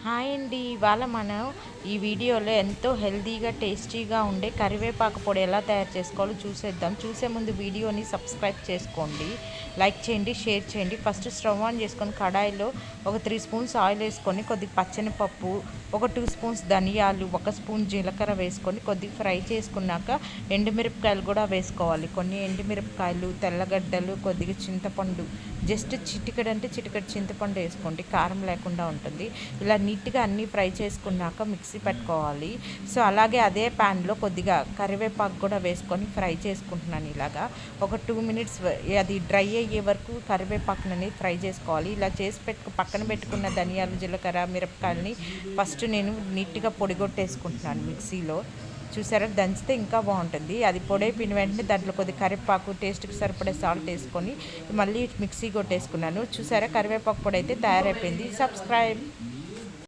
Hi అండి. ఇవాళ మనం ఈ వీడియోలో ఎంతో హెల్తీగా టేస్టీగా ఉండే కరివేపాకు పొడి ఎలా తయారు చేసుకోవాలో చూసేద్దాం. చూసే ముందు వీడియోని సబ్స్క్రైబ్ చేసుకోండి, లైక్ చేయండి, షేర్ చేయండి. ఫస్ట్ స్టవ్ ఆన్ చేసుకొని కడాయిలో ఒక 3 స్పూన్స్ ఆయిల్ వేసుకొని కొద్దిగా పచ్చనిపప్పు, ఒక 2 స్పూన్స్ ధనియాలు, 1 స్పూన్ జీలకర్ర వేసుకొని కొద్దిగా ఫ్రై చేసుకున్నాక ఎండుమిరపకాయలు కూడా వేసుకోవాలి. కొన్ని ఎండుమిరపకాయలు, తెల్లగడ్డలు, కొద్దిగా చింతపండు, జస్ట్ చిటికెడు అంటే చిటికెడు చింతపండు వేసుకోండి, కారం లేకుండా ఉంటుంది. ఇలా నీట్గా అన్నీ ఫ్రై చేసుకున్నాక మిక్సీ పెట్టుకోవాలి. సో అలాగే అదే ప్యాన్లో కొద్దిగా కరివేపాకు కూడా వేసుకొని ఫ్రై చేసుకుంటున్నాను. ఇలాగా ఒక 2 మినిట్స్ అది డ్రై అయ్యే వరకు కరివేపాకునని ఫ్రై చేసుకోవాలి. ఇలా చేసి పక్కన పెట్టుకున్న ధనియాలు, జీలకర్ర, మిరపకాయలని ఫస్ట్ నేను నీట్గా పొడిగొట్టేసుకుంటున్నాను మిక్సీలో. చూసారా, దంచితే ఇంకా బాగుంటుంది. అది పొడైపోయిన వెంటనే దాంట్లో కొద్దిగా కరివేపాకు, టేస్ట్కి సరిపడే సాల్ట్ వేసుకొని మళ్ళీ మిక్సీ కొట్టేసుకున్నాను. చూసారా, కరివేపాకు పొడి అయితే తయారైపోయింది. సబ్స్క్రైబ్.